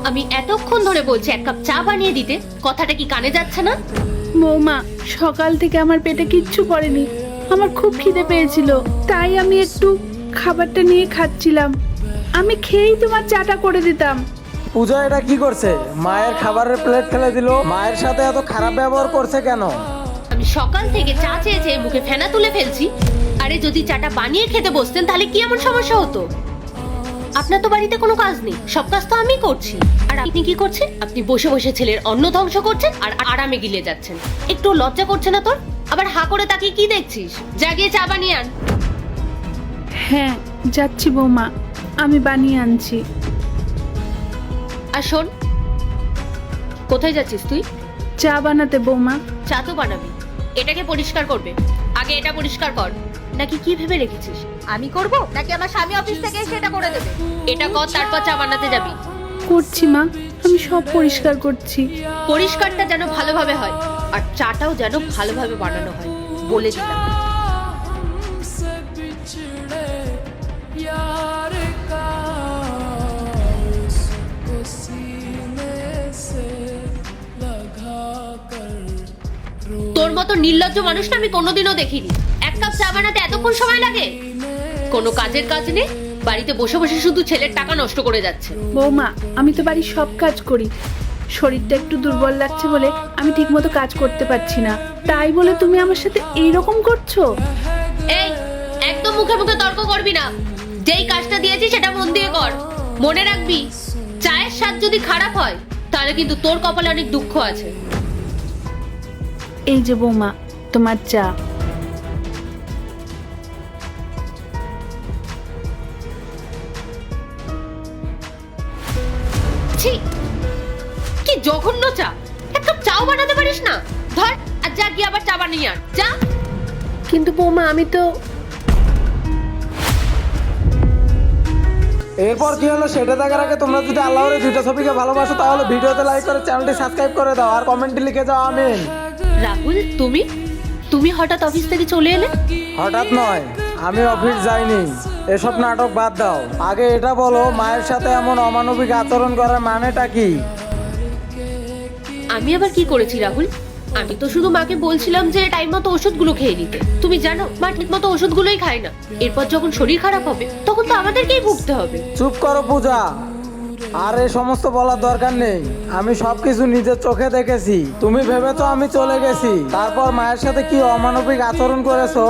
আমি এতক্ষণ ধরে বলছি এক কাপ চা বানিয়ে দিতে, কথাটা কি কানে যাচ্ছে না? বৌমা, সকাল থেকে আমার পেটে কিচ্ছু পড়েনি। আমার খুব খিদে পেয়েছিল, তাই আমি একটু খাবারটা নিয়ে খাচ্ছিলাম। আমি খেয়েই তোমার চাটা করে দিতাম। পূজা এটা কি করছে? মায়ের খাবারের প্লেট ফেলে দিল। মায়ের সাথে এত খারাপ ব্যবহার করছে কেন? আমি সকাল থেকে চা চেয়ে চেয়ে মুখে ফেনা তুলে ফেলছি। আরে যদি চাটা বানিয়ে খেতে বসতেন তাহলে কি এমন সমস্যা হতো? আপনার তো বাড়িতে কোনো কাজ নেই, সব কাজ তো আমি করছি। আর আপনি কি করছেন? আপনি বসে বসে ছেলের অন্ন ধ্বংস করছেন আর আরামে গিলে যাচ্ছেন। একটু লজ্জা করছে না তোর? আবার হা করে তাকিয়ে কি দেখছিস? যা গিয়ে চা বানিয়ে আন। হ্যাঁ, যাচ্ছি বৌমা, আমি বানিয়ে আনছি। আর শোন, কোথায় যাচ্ছিস তুই? চা বানাতে বৌমা। চা তো বানাবি, এটাকে পরিষ্কার করবে। আগে এটা পরিষ্কার কর। নাকি কি ভেবে রেখেছিস আমি করব, নাকি আমার স্বামী অফিস থেকে এসে এটা করে দেবে? এটা কর, তারপর চা বানাতে যাবি। করছি মা, আমি সব পরিষ্কার করছি। পরিষ্কারটা যেন ভালোভাবে হয় আর চাটাও যেন ভালোভাবে বানানো হয়, বলে দিলাম। তোর মতো নির্লজ্জ মানুষ না আমি কোনোদিনও দেখিনি। এক কাপ চা বানাতে এতক্ষণ সময় লাগে? কোনো কাজের কাজ নেই, বাড়িতে বসে বসে শুধু ছেলের টাকা নষ্ট করে যাচ্ছে। বৌমা, আমি তো বাড়ির সব কাজ করি। শরীরটা একটু দুর্বল লাগছে বলে আমি ঠিকমতো কাজ করতে পারছি না, তাই বলে তুমি আমার সাথে এইরকম করছো? এই, একদম মুখে মুখে তর্ক করবি না। যেই কাজটা দিয়েছি সেটা মন দিয়ে কর। মনে রাখবি, চায়ের স্বাদ যদি খারাপ হয় তাহলে কিন্তু তোর কপালে অনেক দুঃখ আছে। এই যে বৌমা, তোমার চা। ছি, কি জঘন্য চা! এক কাপ চাও বানাতে পারিস না? ধর আর যা গিয়ে আবার চা বানিয়ে আন, যা। কিন্তু বৌমা, আমি তো এরপর কি হলো সেটা দেখার আগে তোমরা যদি আল্লাহর দুইটা ছবিকে ভালোবাসো তাহলে ভিডিওতে লাইক করে চ্যানেলটি সাবস্ক্রাইব করে দাও আর কমেন্টে লিখে যাও আমিন। রাহুল, তুমি তুমি হঠাৎ অফিস থেকে চলে এলে? হঠাৎ নয়, আমি অফিস যাইনি। এসব নাটক বাদ দাও, আগে এটা বলো মায়ের সাথে এমন অমানবিক আচরণ করার মানেটা কি? আমি আবার কি করেছি রাহুল? আমি তো শুধু মাকে বলছিলাম যে টাইম মতো ওষুধগুলো খেয়ে নিতে। তুমি জানো মা ঠিক মতো ওষুধগুলোই খায় না। এরপর যখন শরীর খারাপ হবে তখন তো আমাদেরকেই ভুগতে হবে। চুপ করো পূজা, আর এই সমস্ত বলার দরকার নেই। আমি সবকিছু নিজের চোখে দেখেছি। তুমি ভেবেছো আমি চলে গেছি, তারপর মায়ের সাথে কি অমানবিক আচরণ করেছো